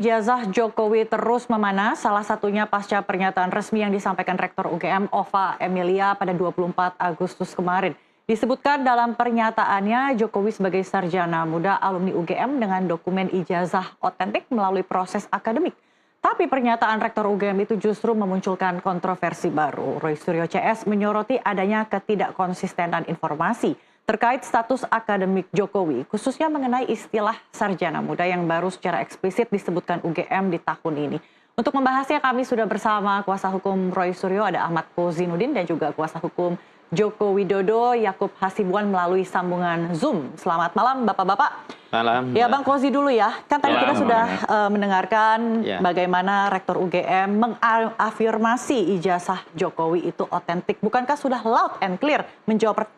Ijazah Jokowi terus memanas, salah satunya pasca pernyataan resmi yang disampaikan Rektor UGM Ova Emilia pada 24 Agustus kemarin. Disebutkan dalam pernyataannya, Jokowi sebagai sarjana muda alumni UGM dengan dokumen ijazah otentik melalui proses akademik. Tapi pernyataan Rektor UGM itu justru memunculkan kontroversi baru. Roy Suryo CS menyoroti adanya ketidakkonsistenan informasi terkait status akademik Jokowi, khususnya mengenai istilah sarjana muda yang baru secara eksplisit disebutkan UGM di tahun ini. Untuk membahasnya kami sudah bersama kuasa hukum Roy Suryo, ada Ahmad Kozinudin, dan juga kuasa hukum Joko Widodo, Yakub Hasibuan melalui sambungan Zoom. Selamat malam Bapak-Bapak. Malam. Ya Bang Kozi dulu ya, kan tadi kita sudah mendengarkan bagaimana Rektor UGM mengafirmasi ijazah Jokowi itu otentik. Bukankah sudah loud and clear menjawab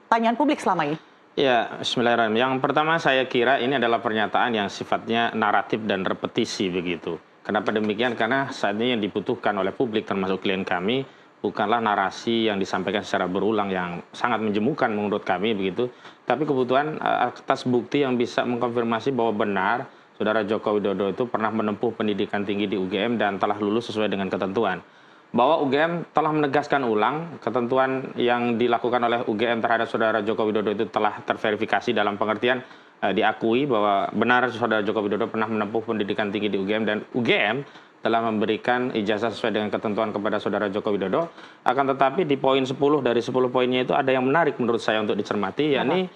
pertanyaan publik selama ini? Ya, bismillahirrahmanirrahim. Yang pertama saya kira ini adalah pernyataan yang sifatnya naratif dan repetisi begitu. Kenapa demikian? Karena saat ini yang dibutuhkan oleh publik termasuk klien kami bukanlah narasi yang disampaikan secara berulang yang sangat menjemukan menurut kami begitu. Tapi kebutuhan atas bukti yang bisa mengkonfirmasi bahwa benar Saudara Joko Widodo itu pernah menempuh pendidikan tinggi di UGM dan telah lulus sesuai dengan ketentuan. Bahwa UGM telah menegaskan ulang ketentuan yang dilakukan oleh UGM terhadap Saudara Joko Widodo itu telah terverifikasi dalam pengertian diakui bahwa benar Saudara Joko Widodo pernah menempuh pendidikan tinggi di UGM dan UGM telah memberikan ijazah sesuai dengan ketentuan kepada Saudara Joko Widodo. Akan tetapi di poin 10 dari 10 poinnya itu ada yang menarik menurut saya untuk dicermati, yakni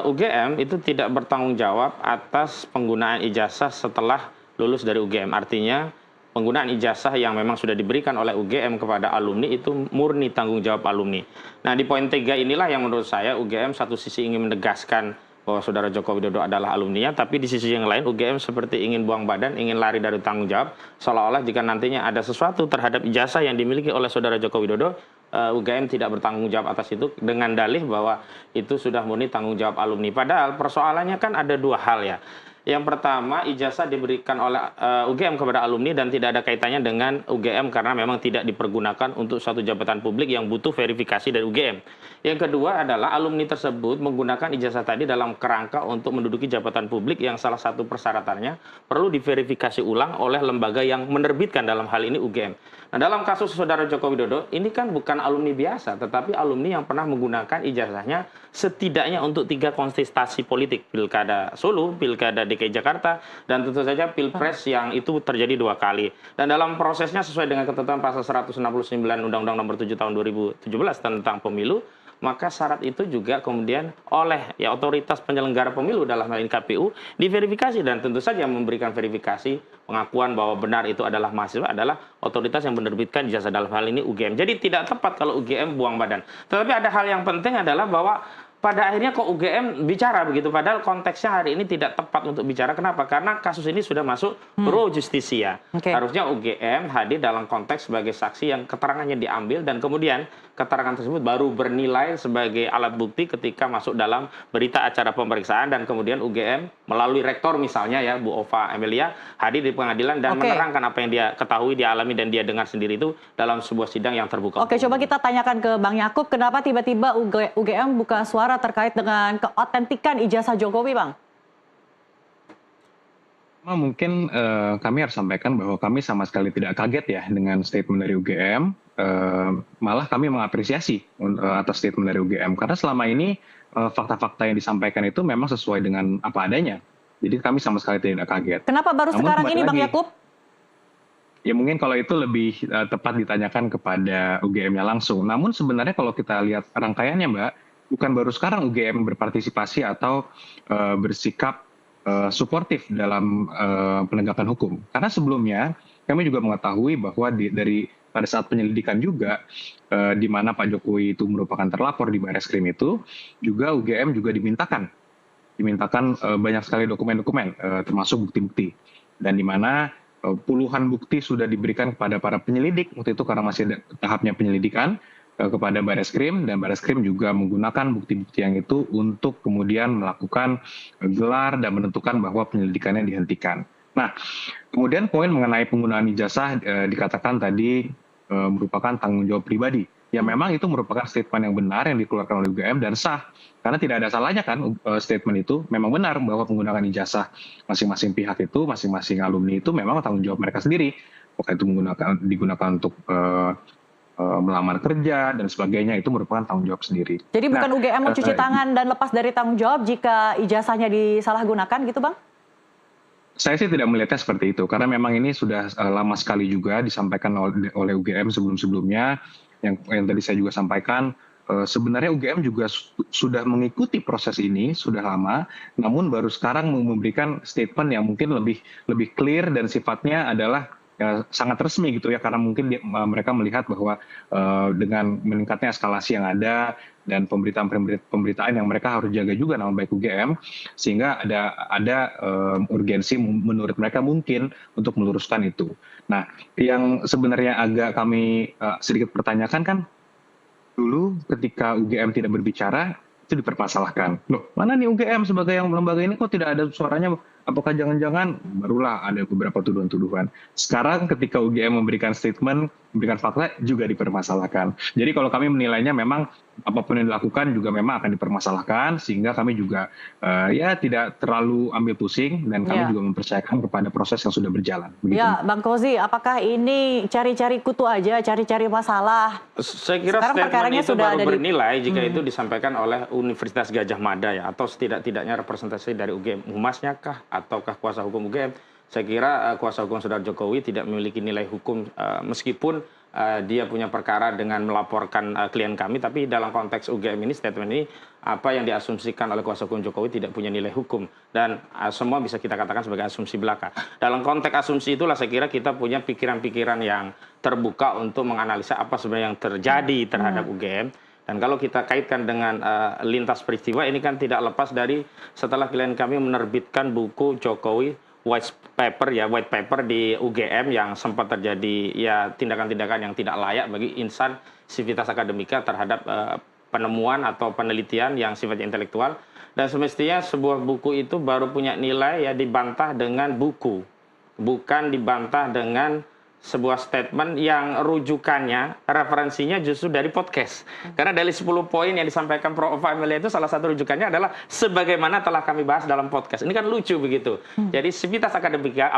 UGM itu tidak bertanggung jawab atas penggunaan ijazah setelah lulus dari UGM. Artinya penggunaan ijazah yang memang sudah diberikan oleh UGM kepada alumni itu murni tanggung jawab alumni. Nah di poin 3 inilah yang menurut saya UGM satu sisi ingin menegaskan bahwa Saudara Joko Widodo adalah alumninya, tapi di sisi yang lain UGM seperti ingin buang badan, ingin lari dari tanggung jawab, seolah-olah jika nantinya ada sesuatu terhadap ijazah yang dimiliki oleh Saudara Joko Widodo, UGM tidak bertanggung jawab atas itu dengan dalih bahwa itu sudah murni tanggung jawab alumni. Padahal persoalannya kan ada dua hal ya. Yang pertama, ijazah diberikan oleh UGM kepada alumni dan tidak ada kaitannya dengan UGM karena memang tidak dipergunakan untuk suatu jabatan publik yang butuh verifikasi dari UGM. Yang kedua adalah alumni tersebut menggunakan ijazah tadi dalam kerangka untuk menduduki jabatan publik yang salah satu persyaratannya perlu diverifikasi ulang oleh lembaga yang menerbitkan, dalam hal ini UGM. Nah dalam kasus Saudara Joko Widodo, ini kan bukan alumni biasa, tetapi alumni yang pernah menggunakan ijazahnya setidaknya untuk 3 kontestasi politik, Pilkada Solo, Pilkada DKI Jakarta, dan tentu saja Pilpres yang itu terjadi 2 kali. Dan dalam prosesnya sesuai dengan ketentuan pasal 169 Undang-Undang Nomor 7 Tahun 2017 tentang pemilu, maka syarat itu juga kemudian oleh otoritas penyelenggara pemilu dalam hal ini KPU diverifikasi, dan tentu saja memberikan verifikasi pengakuan bahwa benar itu adalah mahasiswa adalah otoritas yang menerbitkan ijazah, dalam hal ini UGM. Jadi tidak tepat kalau UGM buang badan. Tetapi ada hal yang penting adalah bahwa pada akhirnya kok UGM bicara begitu, padahal konteksnya hari ini tidak tepat untuk bicara. Kenapa? Karena kasus ini sudah masuk pro justisia. Harusnya UGM hadir dalam konteks sebagai saksi yang keterangannya diambil dan kemudian keterangan tersebut baru bernilai sebagai alat bukti ketika masuk dalam berita acara pemeriksaan, dan kemudian UGM melalui rektor misalnya ya Bu Ova Emilia hadir di pengadilan dan menerangkan apa yang dia ketahui, dia alami dan dia dengar sendiri itu dalam sebuah sidang yang terbuka. Oke, coba kita tanyakan ke Bang Yakub, kenapa tiba-tiba UGM buka suara terkait dengan keotentikan ijazah Jokowi, Bang? Mungkin kami harus sampaikan bahwa kami sama sekali tidak kaget ya dengan statement dari UGM. Malah kami mengapresiasi atas statement dari UGM karena selama ini fakta-fakta yang disampaikan itu memang sesuai dengan apa adanya. Jadi kami sama sekali tidak kaget. Kenapa baru sekarang ini, Bang Yakub? Ya mungkin kalau itu lebih tepat ditanyakan kepada UGM-nya langsung. Namun sebenarnya kalau kita lihat rangkaiannya, Mbak, bukan baru sekarang UGM berpartisipasi atau bersikap suportif dalam penegakan hukum. Karena sebelumnya kami juga mengetahui bahwa dari pada saat penyelidikan juga di mana Pak Jokowi itu merupakan terlapor di Barreskrim itu, juga UGM juga dimintakan banyak sekali dokumen-dokumen termasuk bukti-bukti, dan di mana puluhan bukti sudah diberikan kepada para penyelidik waktu itu karena masih ada tahapnya penyelidikan kepada Barreskrim, dan Barreskrim juga menggunakan bukti-bukti yang itu untuk kemudian melakukan gelar dan menentukan bahwa penyelidikannya dihentikan. Nah, kemudian poin mengenai penggunaan ijazah dikatakan tadi merupakan tanggung jawab pribadi ya memang itu merupakan statement yang benar yang dikeluarkan oleh UGM dan sah. Karena tidak ada salahnya kan statement itu memang benar bahwa penggunaan ijazah masing-masing pihak itu, masing-masing alumni itu memang tanggung jawab mereka sendiri. Apakah itu digunakan untuk melamar kerja dan sebagainya, itu merupakan tanggung jawab sendiri. Jadi bukan UGM mencuci tangan dan lepas dari tanggung jawab jika ijazahnya disalahgunakan gitu Bang? Saya sih tidak melihatnya seperti itu, karena memang ini sudah lama sekali juga disampaikan oleh UGM sebelum-sebelumnya. Yang tadi saya juga sampaikan, sebenarnya UGM juga sudah mengikuti proses ini sudah lama, namun baru sekarang memberikan statement yang mungkin lebih clear dan sifatnya adalah sangat resmi gitu ya, karena mungkin mereka melihat bahwa dengan meningkatnya eskalasi yang ada dan pemberitaan yang mereka harus jaga juga nama baik UGM, sehingga ada urgensi menurut mereka mungkin untuk meluruskan itu. Nah, yang sebenarnya agak kami sedikit pertanyakan kan, dulu ketika UGM tidak berbicara itu dipermasalahkan. Loh, mana nih UGM sebagai yang lembaga ini kok tidak ada suaranya? Apakah jangan-jangan barulah ada beberapa tuduhan-tuduhan. Sekarang ketika UGM memberikan statement, memberikan fakta juga dipermasalahkan. Jadi kalau kami menilainya memang apapun yang dilakukan juga memang akan dipermasalahkan, sehingga kami juga ya tidak terlalu ambil pusing dan kami juga mempercayakan kepada proses yang sudah berjalan. Begitu. Ya, Bang Kozi, apakah ini cari-cari kutu aja, cari-cari masalah? Saya kira Sekarang statement itu sudah baru bernilai jika itu disampaikan oleh Universitas Gadjah Mada ya, atau setidak-tidaknya representasi dari UGM. Humasnya kah ataukah kuasa hukum UGM? Saya kira kuasa hukum Saudara Jokowi tidak memiliki nilai hukum meskipun dia punya perkara dengan melaporkan klien kami, tapi dalam konteks UGM ini, statement ini, apa yang diasumsikan oleh kuasa hukum Jokowi tidak punya nilai hukum, dan semua bisa kita katakan sebagai asumsi belaka. Dalam konteks asumsi itulah saya kira kita punya pikiran-pikiran yang terbuka untuk menganalisa apa sebenarnya yang terjadi terhadap UGM. Dan kalau kita kaitkan dengan lintas peristiwa, ini kan tidak lepas dari setelah klien kami menerbitkan buku Jokowi white paper di UGM yang sempat terjadi ya tindakan-tindakan yang tidak layak bagi insan sivitas akademika terhadap penemuan atau penelitian yang sifatnya intelektual, dan semestinya sebuah buku itu baru punya nilai ya dibantah dengan buku, bukan dibantah dengan sebuah statement yang rujukannya, referensinya justru dari podcast. Karena dari 10 poin yang disampaikan Prof. Amelia itu salah satu rujukannya adalah sebagaimana telah kami bahas dalam podcast. Ini kan lucu begitu. Jadi sivitas akademika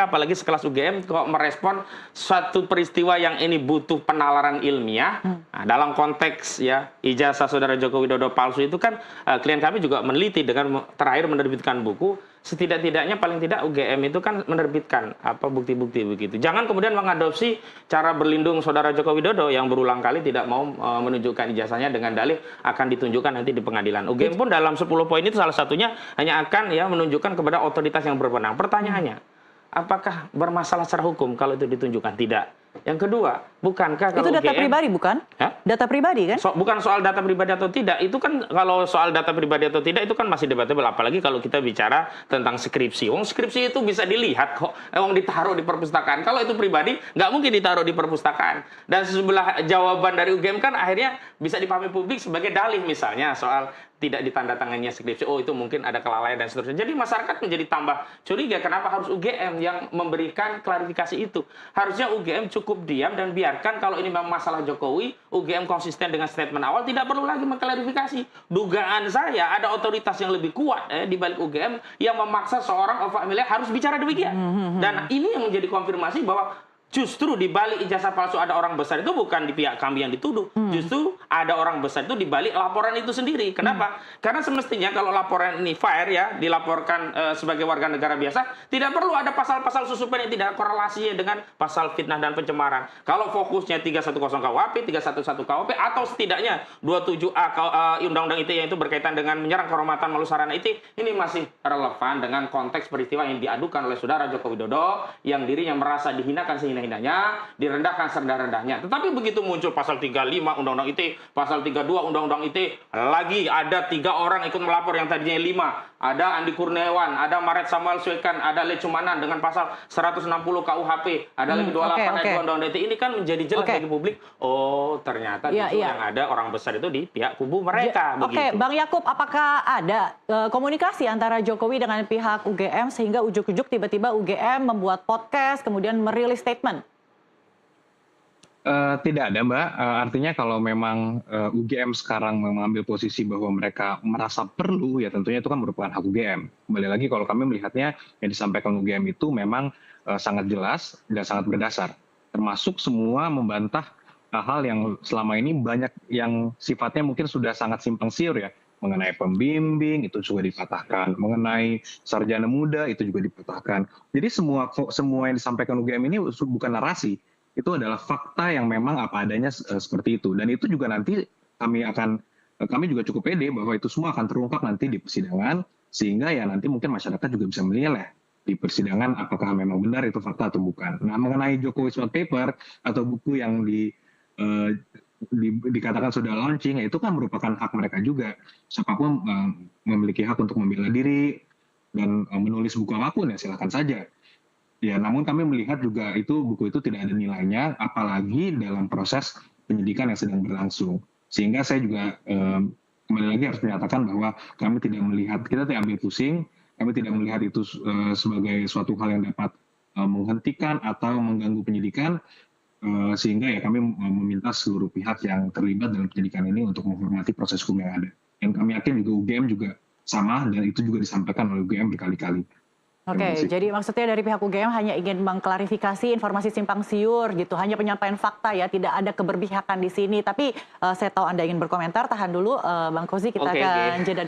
apalagi sekelas UGM kok merespon suatu peristiwa yang ini butuh penalaran ilmiah. Nah, dalam konteks ya ijazah Saudara Joko Widodo palsu itu kan klien kami juga meneliti dengan terakhir menerbitkan buku. Setidak-tidaknya paling tidak UGM itu kan menerbitkan apa bukti-bukti begitu. Jangan kemudian mengadopsi cara berlindung Saudara Joko Widodo yang berulang kali tidak mau menunjukkan ijazahnya dengan dalih akan ditunjukkan nanti di pengadilan. UGM pun dalam 10 poin itu salah satunya hanya akan ya menunjukkan kepada otoritas yang berwenang. Pertanyaannya, apakah bermasalah secara hukum kalau itu ditunjukkan? Tidak. Yang kedua, bukankah kalau itu data UGM, pribadi bukan? Data pribadi kan? Bukan soal data pribadi atau tidak. Itu kan kalau soal data pribadi atau tidak itu kan masih debatable. Apalagi kalau kita bicara tentang skripsi. Skripsi itu bisa dilihat kok. Ditaruh di perpustakaan. Kalau itu pribadi, nggak mungkin ditaruh di perpustakaan. Dan sebelah jawaban dari UGM kan akhirnya bisa dipahami publik sebagai dalih misalnya soal tidak ditandatangannya skripsi. Oh, itu mungkin ada kelalaian dan seterusnya. Jadi masyarakat menjadi tambah curiga kenapa harus UGM yang memberikan klarifikasi itu. Harusnya UGM cukup diam dan biarkan kalau ini memang masalah Jokowi, UGM konsisten dengan statement awal, tidak perlu lagi mengklarifikasi. Dugaan saya ada otoritas yang lebih kuat di balik UGM yang memaksa seorang Ova Amelia harus bicara demikian. Dan ini yang menjadi konfirmasi bahwa justru di balik ijazah palsu ada orang besar itu bukan di pihak kami yang dituduh. Justru ada orang besar itu di balik laporan itu sendiri. Kenapa? Karena semestinya kalau laporan ini fair ya, dilaporkan sebagai warga negara biasa, tidak perlu ada pasal-pasal susupen yang tidak korelasi dengan pasal fitnah dan pencemaran. Kalau fokusnya 310 KUHP, 311 KUHP, atau setidaknya 27A Undang-Undang ITE yang itu berkaitan dengan menyerang kehormatan malu sarana ITE, ini masih relevan dengan konteks peristiwa yang diadukan oleh Saudara Joko Widodo yang dirinya merasa dihinakan sehina-hinanya, direndahkan serendah-rendahnya. Tetapi begitu muncul pasal 35 Undang-Undang ITE, pasal 32 Undang-Undang ITE, lagi ada 3 orang ikut melapor yang tadinya 5. Ada Andi Kurniawan, ada Maret Samuel Swekan, ada Lecumanan dengan pasal 160 KUHP, ada lagi 28 ayat Undang-Undang ITE. Ini kan menjadi jelek bagi publik. Oh, ternyata justru yang ada orang besar itu di pihak kubu mereka. Oke, Bang Yakub, apakah ada komunikasi antara Jokowi dengan pihak UGM sehingga ujuk-ujuk tiba-tiba UGM membuat podcast kemudian merilis statement? Tidak ada Mbak, artinya kalau memang UGM sekarang mengambil posisi bahwa mereka merasa perlu, ya tentunya itu kan merupakan hak UGM. Kembali lagi kalau kami melihatnya yang disampaikan UGM itu memang sangat jelas dan sangat berdasar. Termasuk semua membantah hal-hal yang selama ini banyak yang sifatnya mungkin sudah sangat simpang siur ya. Mengenai pembimbing itu juga dipatahkan, mengenai sarjana muda itu juga dipatahkan. Jadi semua yang disampaikan UGM ini bukan narasi, itu adalah fakta yang memang apa adanya seperti itu. Dan itu juga nanti kami juga cukup pede bahwa itu semua akan terungkap nanti di persidangan, sehingga ya nanti mungkin masyarakat juga bisa menilai di persidangan apakah memang benar itu fakta atau bukan. Nah, mengenai Jokowi White Paper atau buku yang eh, dikatakan sudah launching, ya itu kan merupakan hak mereka juga. Siapapun memiliki hak untuk membela diri dan menulis buku apapun ya silakan saja. Ya, namun kami melihat juga buku itu tidak ada nilainya, apalagi dalam proses penyidikan yang sedang berlangsung. Sehingga saya juga kembali lagi harus menyatakan bahwa kami tidak melihat, kita tidak ambil pusing, kami tidak melihat itu sebagai suatu hal yang dapat menghentikan atau mengganggu penyidikan, sehingga ya kami meminta seluruh pihak yang terlibat dalam penyidikan ini untuk menghormati proses hukum yang ada. Dan kami yakin juga UGM juga sama, dan itu juga disampaikan oleh UGM berkali-kali. Oke, jadi maksudnya dari pihak UGM hanya ingin mengklarifikasi informasi simpang siur gitu, hanya penyampaian fakta ya, tidak ada keberpihakan di sini. Tapi saya tahu Anda ingin berkomentar, tahan dulu Bang Kozi, kita akan jeda dulu.